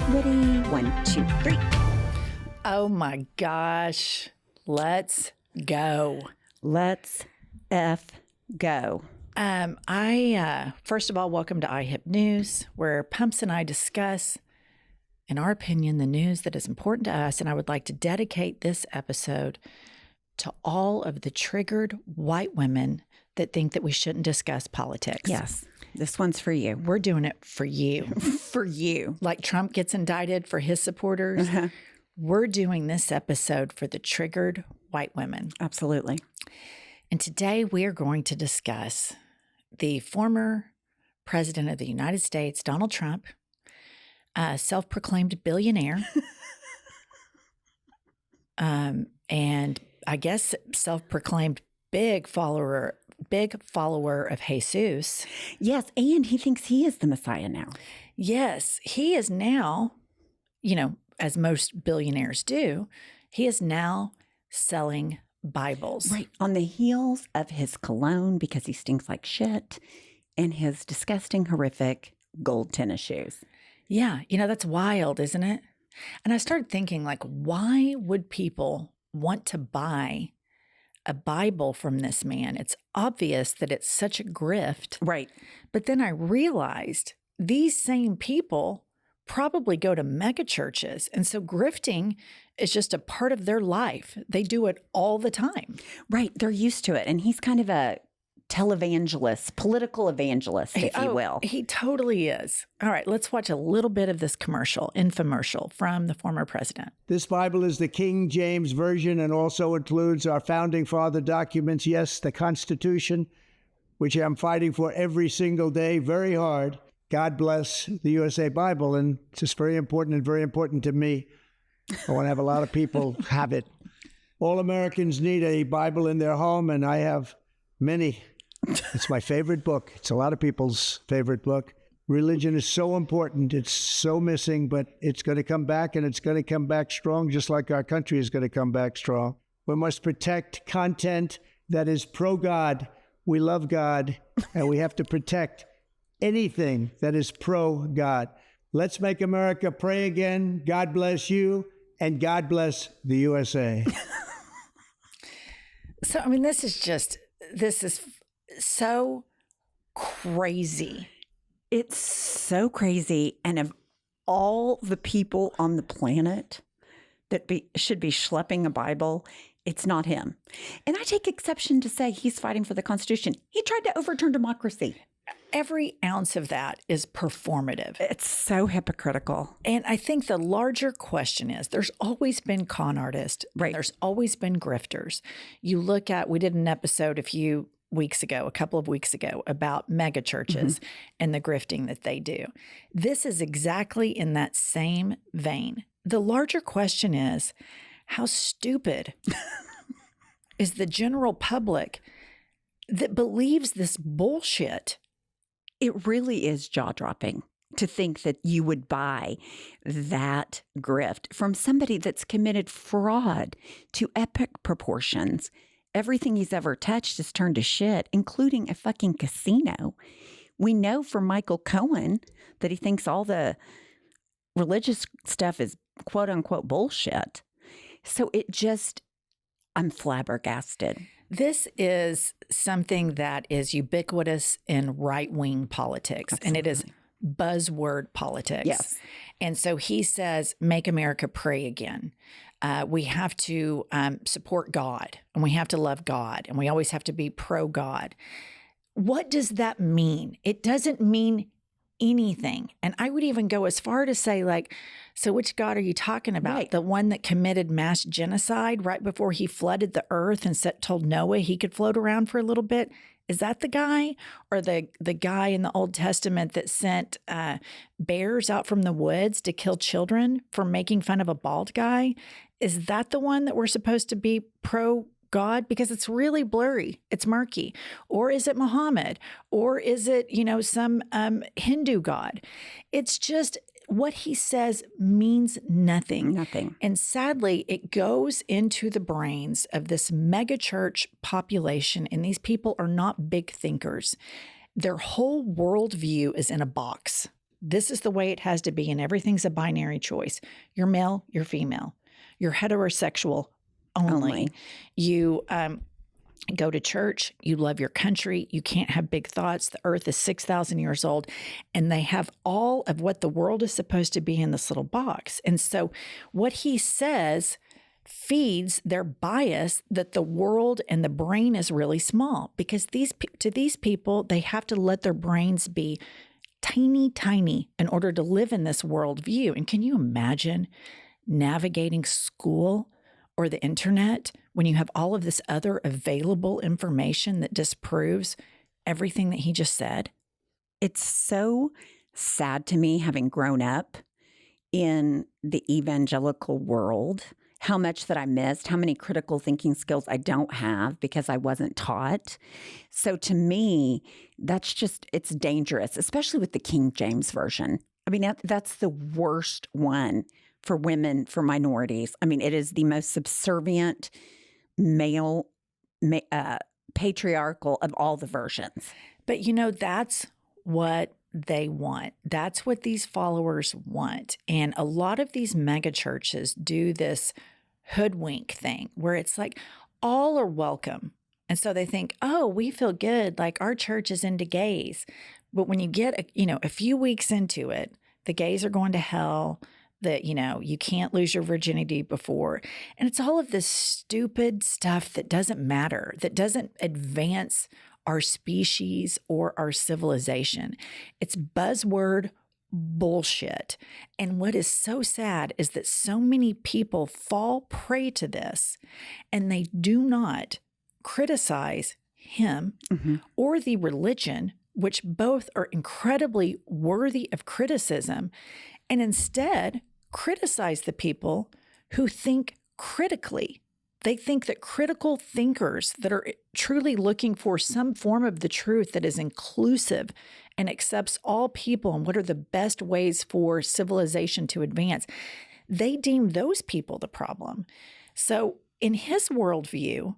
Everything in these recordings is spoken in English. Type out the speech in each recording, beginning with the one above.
Ready? 1, 2, 3. Oh my gosh. Let's go. Let's go. First of all, welcome to IHIP News, where Pumps and I discuss, in our opinion, the news that is important to us. And I would like to dedicate this episode to all of the triggered white women that think that we shouldn't discuss politics. Yes, this one's for you. We're doing it for you. For you. Like Trump gets indicted for his supporters. We're doing this episode for the triggered white women. Absolutely. And today we are going to discuss the former president of the United States, Donald Trump, self-proclaimed billionaire, and I guess self-proclaimed big follower of Jesus. Yes, and he thinks he is the Messiah now. Yes, he is now, as most billionaires do, he is now selling Bibles. Right. On the heels of his cologne because he stinks like shit and his disgusting, horrific gold tennis shoes. Yeah. That's wild, isn't it? And I started thinking, why would people want to buy a Bible from this man? It's obvious that it's such a grift. Right. But then I realized these same people probably go to mega churches. And so grifting is just a part of their life. They do it all the time. Right. They're used to it. And he's kind of a televangelist, political evangelist, if you will. He totally is. All right, let's watch a little bit of this infomercial from the former president. This Bible is the King James Version and also includes our founding father documents. Yes, the Constitution, which I'm fighting for every single day, very hard. God bless the USA Bible. And it's just very important and very important to me. I want to have a lot of people have it. All Americans need a Bible in their home, and I have many. It's my favorite book. It's a lot of people's favorite book. Religion is so important. It's so missing, but it's going to come back, and it's going to come back strong, just like our country is going to come back strong. We must protect content that is pro-God. We love God, and we have to protect anything that is pro-God. Let's make America pray again. God bless you, and God bless the USA. So, this is so crazy. It's so crazy. And of all the people on the planet that should be schlepping a Bible, it's not him. And I take exception to say he's fighting for the Constitution. He tried to overturn democracy. Every ounce of that is performative. It's so hypocritical. And I think the larger question is, there's always been con artists. Right. There's always been grifters. You look at, we did an episode a couple of weeks ago, about mega churches and the grifting that they do. This is exactly in that same vein. The larger question is, how stupid is the general public that believes this bullshit? It really is jaw-dropping to think that you would buy that grift from somebody that's committed fraud to epic proportions. Everything he's ever touched has turned to shit, including a fucking casino. We know from Michael Cohen that he thinks all the religious stuff is quote-unquote bullshit. So I'm flabbergasted. This is something that is ubiquitous in right-wing politics, Absolutely. And it is buzzword politics. Yes. And so he says, make America pray again. We have to support God, and we have to love God, and we always have to be pro-God. What does that mean? It doesn't mean anything. And I would even go as far to say, so which God are you talking about? Right. The one that committed mass genocide right before he flooded the earth and told Noah he could float around for a little bit? Is that the guy? Or the guy in the Old Testament that sent bears out from the woods to kill children for making fun of a bald guy? Is that the one that we're supposed to be pro-God? Because it's really blurry. It's murky. Or is it Muhammad? Or is it, some Hindu god? It's just what he says means nothing. Nothing. And sadly, it goes into the brains of this mega church population. And these people are not big thinkers. Their whole worldview is in a box. This is the way it has to be, and everything's a binary choice. You're male, you're female. You're heterosexual only. You go to church, you love your country, you can't have big thoughts. The earth is 6,000 years old, and they have all of what the world is supposed to be in this little box. And so what he says feeds their bias that the world and the brain is really small, because to these people, they have to let their brains be tiny in order to live in this worldview. And can you imagine navigating school or the internet when you have all of this other available information that disproves everything that he just said? It's so sad to me, having grown up in the evangelical world, how much that I missed, how many critical thinking skills I don't have because I wasn't taught. So to me, it's dangerous, especially with the King James Version. I mean, that's the worst one for women, for minorities. I mean, it is the most subservient, male, patriarchal of all the versions. But that's what they want. That's what these followers want. And a lot of these mega churches do this hoodwink thing where it's like all are welcome. And so they think, oh, we feel good, like our church is into gays. But when you get a few weeks into it, the gays are going to hell, that you can't lose your virginity before. And it's all of this stupid stuff that doesn't matter, that doesn't advance our species or our civilization. It's buzzword bullshit. And what is so sad is that so many people fall prey to this, and they do not criticize him or the religion, which both are incredibly worthy of criticism, and instead criticize the people who think critically. They think that critical thinkers that are truly looking for some form of the truth that is inclusive and accepts all people and what are the best ways for civilization to advance, they deem those people the problem. So in his worldview,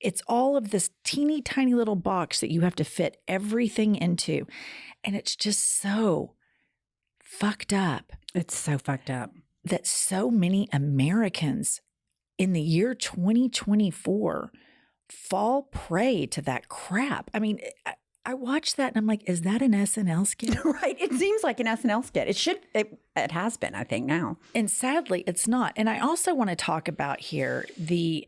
it's all of this teeny tiny little box that you have to fit everything into. And it's just so fucked up. It's so fucked up that so many Americans in the year 2024 fall prey to that crap. I mean, I watched that and I'm like, is that an SNL skit? Right. It seems like an SNL skit. It has been, I think, now. And sadly, it's not. And I also want to talk about here the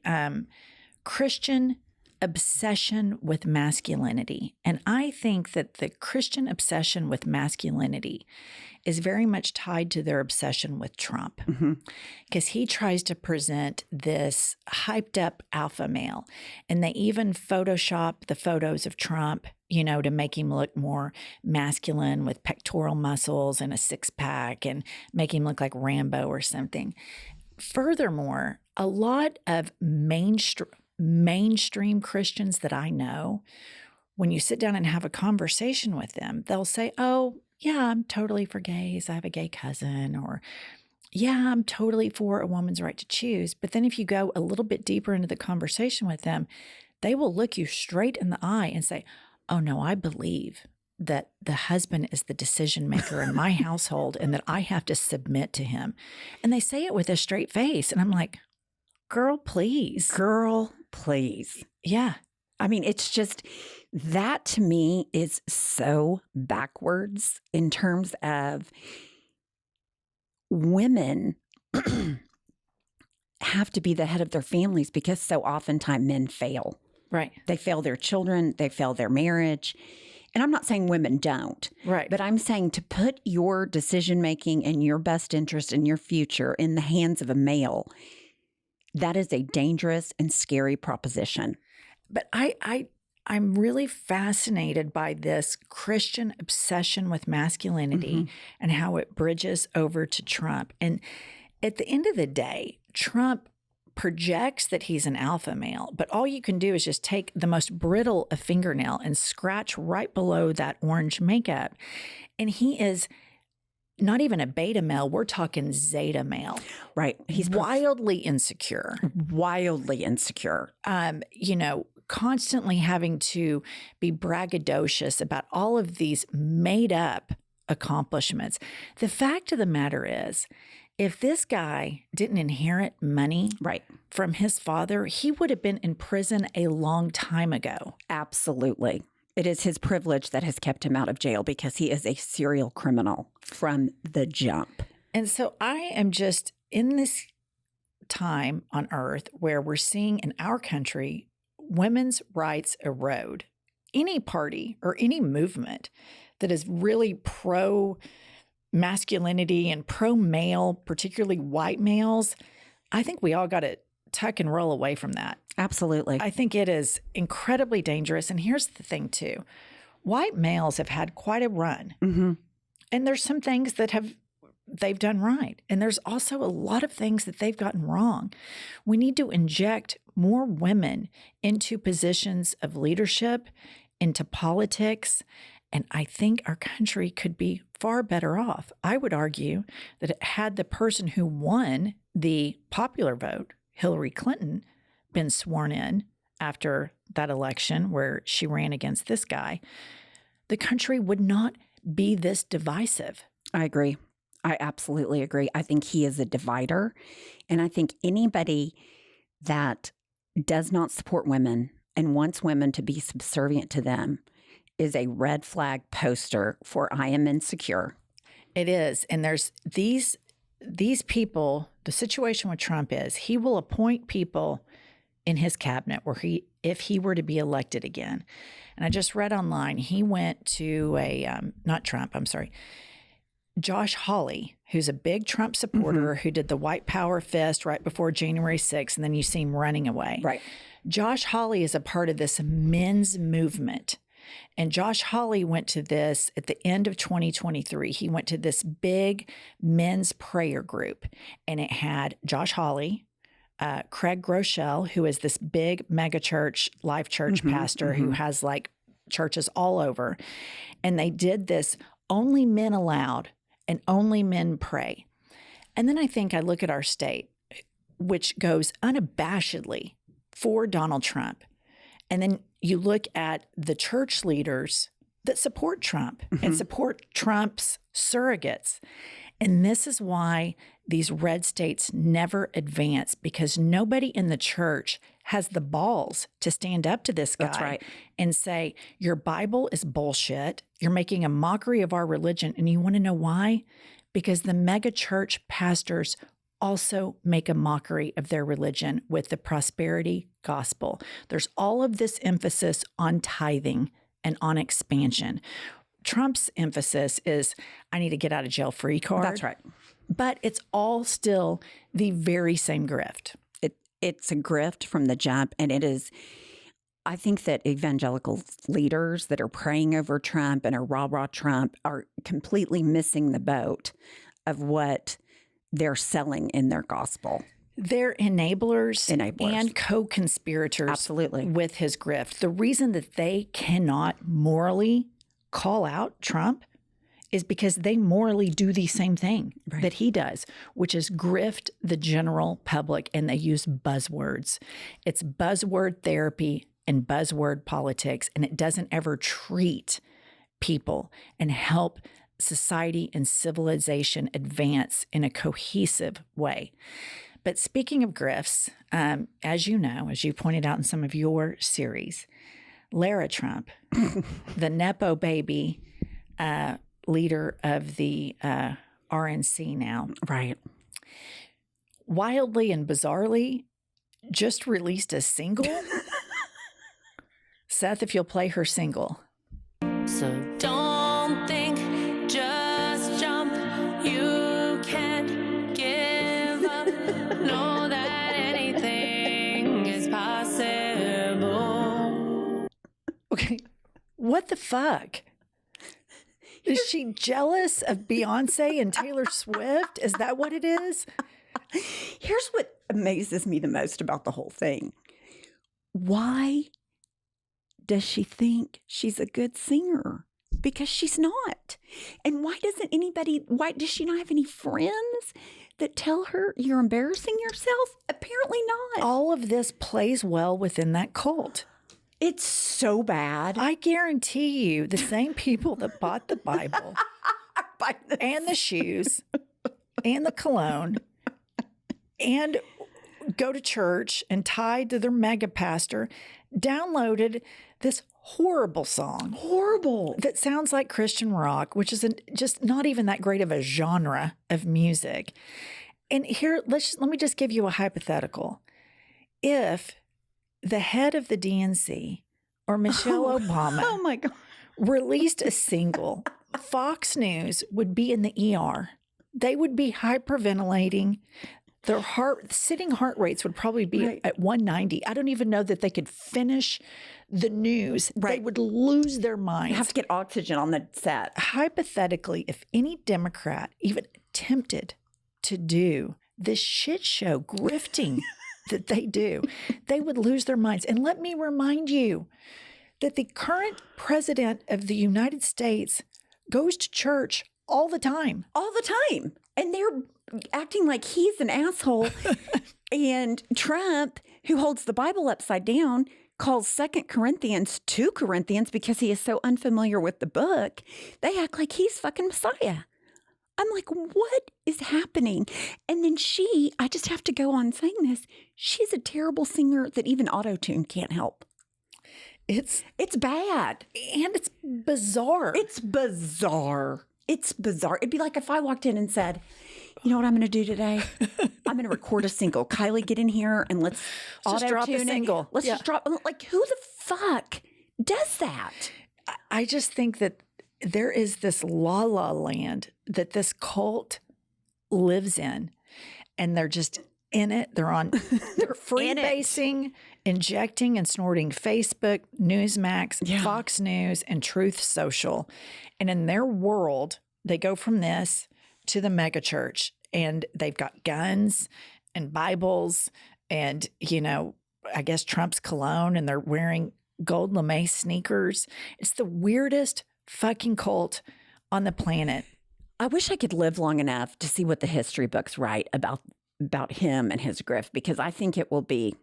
Christian obsession with masculinity. And I think that the Christian obsession with masculinity is very much tied to their obsession with Trump, because he tries to present this hyped up alpha male. And they even Photoshop the photos of Trump, to make him look more masculine with pectoral muscles and a six pack and make him look like Rambo or something. Furthermore, a lot of mainstream Christians that I know, when you sit down and have a conversation with them, they'll say, oh, yeah, I'm totally for gays. I have a gay cousin. Or, yeah, I'm totally for a woman's right to choose. But then if you go a little bit deeper into the conversation with them, they will look you straight in the eye and say, oh, no, I believe that the husband is the decision maker in my household and that I have to submit to him. And they say it with a straight face. And I'm like, girl, please. Girl, please. Yeah. I mean, it's just, that to me is so backwards in terms of women have to be the head of their families because so oftentimes men fail. Right. They fail their children, they fail their marriage. And I'm not saying women don't. Right. But I'm saying to put your decision making and your best interest in your future in the hands of a male, that is a dangerous and scary proposition. But I'm really fascinated by this Christian obsession with masculinity and how it bridges over to Trump. And at the end of the day, Trump projects that he's an alpha male, but all you can do is just take the most brittle of fingernail and scratch right below that orange makeup. And he is not even a beta male. We're talking zeta male. Right. He's wildly insecure. Wildly insecure. Constantly having to be braggadocious about all of these made up accomplishments. The fact of the matter is, if this guy didn't inherit money Right. from his father, he would have been in prison a long time ago. Absolutely. It is his privilege that has kept him out of jail because he is a serial criminal from the jump. And so I am just in this time on earth where we're seeing in our country women's rights erode. Any party or any movement that is really pro masculinity and pro male, particularly white males, I think we all got to tuck and roll away from that. Absolutely. I think it is incredibly dangerous. And here's the thing, too. White males have had quite a run. Mm-hmm. And there's some things that they've done right. And there's also a lot of things that they've gotten wrong. We need to inject more women into positions of leadership, into politics. And I think our country could be far better off. I would argue that had the person who won the popular vote, Hillary Clinton, been sworn in after that election where she ran against this guy, the country would not be this divisive. I agree. I absolutely agree. I think he is a divider. And I think anybody that does not support women and wants women to be subservient to them is a red flag poster for I am insecure. It is. And there's these people, the situation with Trump is he will appoint people in his cabinet where if he were to be elected again. And I just read online, he went to Josh Hawley, who's a big Trump supporter who did the white power fist right before January 6th, and then you see him running away. Right. Josh Hawley is a part of this men's movement. And Josh Hawley went to this at the end of 2023. He went to this big men's prayer group, and it had Josh Hawley, Craig Groeschel, who is this big mega church, life church pastor who has like churches all over. And they did this only men allowed and only men pray. And then I look at our state, which goes unabashedly for Donald Trump. And then you look at the church leaders that support Trump and support Trump's surrogates. And this is why these red states never advance, because nobody in the church has the balls to stand up to this guy. That's right. And say, your Bible is bullshit. You're making a mockery of our religion. And you want to know why? Because the mega church pastors also make a mockery of their religion with the prosperity gospel. There's all of this emphasis on tithing and on expansion. Trump's emphasis is, I need to get out of jail free card. That's right. But it's all still the very same grift. It's a grift from the jump. And it is, I think that evangelical leaders that are praying over Trump and are rah-rah Trump are completely missing the boat of what they're selling in their gospel. They're enablers and co-conspirators Absolutely. With his grift. The reason that they cannot morally call out Trump is because they morally do the same thing that he does, which is grift the general public, and they use buzzwords. It's buzzword therapy and buzzword politics, and it doesn't ever treat people and help society and civilization advance in a cohesive way. But speaking of grifts, as you know, as you pointed out in some of your series, Lara Trump, the Nepo baby leader of the RNC now. Right. Wildly and bizarrely just released a single. Seth, if you'll play her single. So don't think, just jump. You can't give up. Know that anything is possible. Okay, what the fuck? Is she jealous of Beyonce and Taylor Swift? Is that what it is? Here's what amazes me the most about the whole thing. Why does she think she's a good singer? Because she's not. And why does she not have any friends that tell her you're embarrassing yourself? Apparently not. All of this plays well within that cult. It's so bad. I guarantee you the same people that bought the Bible buy this. and the shoes and the cologne and go to church and tied to their mega pastor, downloaded this horrible song. Horrible. That sounds like Christian rock, which is just not even that great of a genre of music. And here, let me just give you a hypothetical. If the head of the DNC or Michelle Obama Oh my God. released a single, Fox News would be in the ER. They would be hyperventilating. Their sitting heart rates would probably be at 190. I don't even know that they could finish the news. Right. They would lose their You minds. have to get oxygen on the set. Hypothetically, if any Democrat even attempted to do this shit show grifting that they do, they would lose their minds. And let me remind you that the current president of the United States goes to church all the time. All the time. And they're acting like he's an asshole. And Trump, who holds the Bible upside down, calls 2 Corinthians 2 Corinthians because he is so unfamiliar with the book. They act like he's fucking Messiah. I'm like, what is happening? And then I just have to go on saying this, she's a terrible singer that even auto-tune can't help. It's bad. And it's bizarre. It's bizarre. It's bizarre. It'd be like if I walked in and said, you know what I'm going to do today? I'm going to record a single. Kylie, get in here and let's just drop a auto-tune it. single. Let's Yeah. just drop. Like, who the fuck does that? I just think that there is this la la land that this cult lives in, and they're just in it. They're freebasing, injecting and snorting Facebook, Newsmax, Fox News, and Truth Social. And in their world, they go from this to the megachurch, and they've got guns and Bibles and, I guess Trump's cologne, and they're wearing gold lame sneakers. It's the weirdest fucking cult on the planet. I wish I could live long enough to see what the history books write about him and his grift, because I think it will be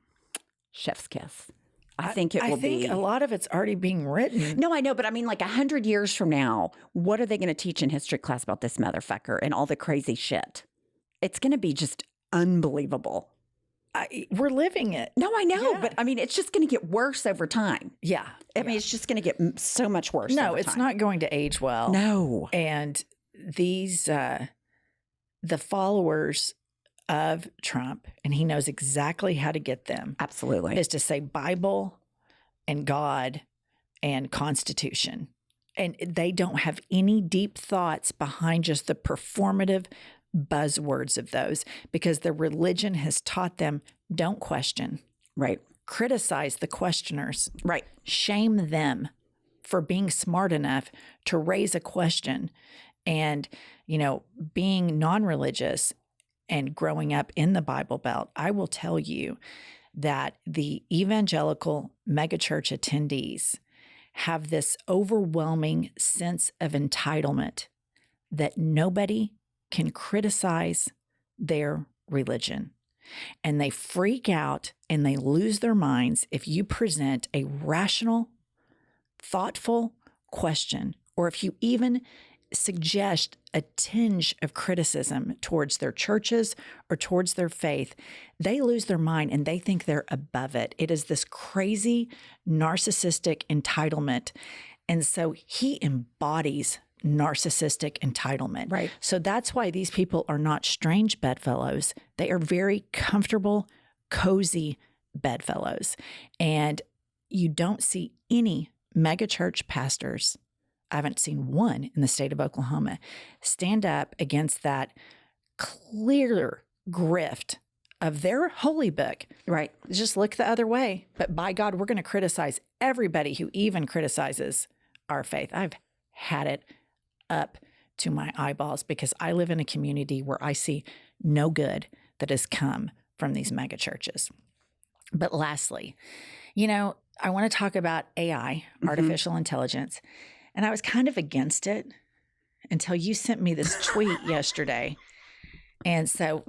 chef's kiss. I think a lot of it's already being written. No, I know, but I mean, like 100 years from now, what are they going to teach in history class about this motherfucker and all the crazy shit? It's going to be just unbelievable. We're living it. No, I know, Yeah. but I mean, it's just going to get worse over time. Yeah. I mean, it's just going to get so much worse. No, over it's time. not going to age well. No. And these, the followers of Trump, and he knows exactly how to get them, Absolutely. is to say Bible and God and Constitution. And they don't have any deep thoughts behind just the performative buzzwords of those, because their religion has taught them, don't question. Right. Criticize the questioners. Right. Shame them for being smart enough to raise a question. And, being non-religious and growing up in the Bible Belt, I will tell you that the evangelical megachurch attendees have this overwhelming sense of entitlement that nobody can criticize their religion. And they freak out and they lose their minds if you present a rational, thoughtful question, or if you even suggest a tinge of criticism towards their churches or towards their faith. They lose their mind and they think they're above it. It is this crazy narcissistic entitlement. And so he embodies narcissistic entitlement. Right. So that's why these people are not strange bedfellows. They are very comfortable, cozy bedfellows. And you don't see any megachurch pastors, I haven't seen one in the state of Oklahoma, stand up against that clear grift of their holy book. Right. Just look the other way. But by God, we're going to criticize everybody who even criticizes our faith. I've had it up to my eyeballs because I live in a community where I see no good that has come from these mega churches. But lastly, I want to talk about AI, artificial intelligence. And I was kind of against it until you sent me this tweet yesterday. And so,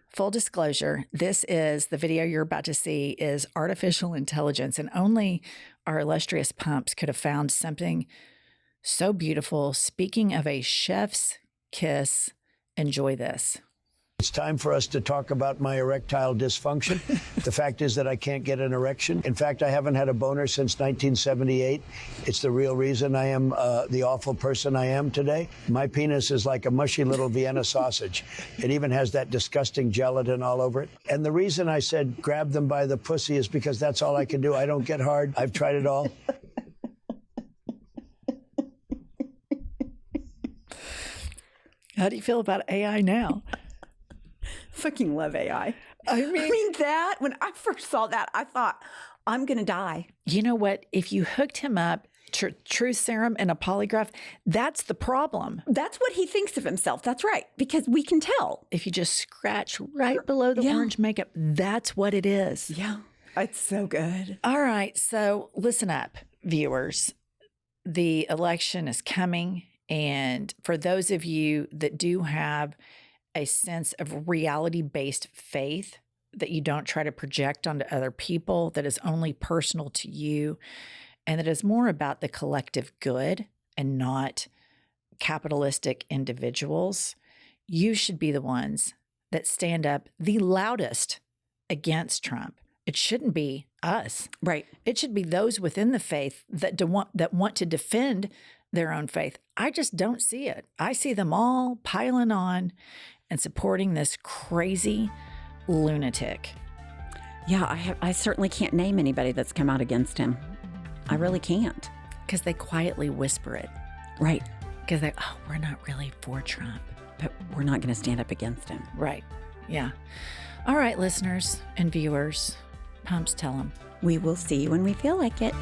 full disclosure, the video you're about to see is artificial intelligence. And only our illustrious pumps could have found something so beautiful. Speaking of a chef's kiss. Enjoy this. It's time for us to talk about my erectile dysfunction. The fact is that I can't get an erection. In fact, I haven't had a boner since 1978. It's the real reason I am the awful person I am today. My penis is like a mushy little Vienna sausage. It even has that disgusting gelatin all over it. And the reason I said grab them by the pussy is because that's all I can do. I don't get hard. I've tried it all. How do you feel about AI now? Fucking love AI. I mean that, when I first saw that, I thought, I'm going to die. You know what? If you hooked him up to truth serum and a polygraph, that's the problem. That's what he thinks of himself. That's right. Because we can tell. If you just scratch right below the orange makeup, that's what it is. Yeah. It's so good. All right. So listen up, viewers. The election is coming. And for those of you that do have a sense of reality-based faith that you don't try to project onto other people, that is only personal to you, and that is more about the collective good and not capitalistic individuals, you should be the ones that stand up the loudest against Trump. It shouldn't be us. Right. It should be those within the faith that want to defend their own faith. I just don't see it. I see them all piling on and supporting this crazy lunatic. Yeah, I certainly can't name anybody that's come out against him. I really can't. Because they quietly whisper it. Right. Because we're not really for Trump. But we're not going to stand up against him. Right. Yeah. All right, listeners and viewers, Pumps, tell them. We will see you when we feel like it.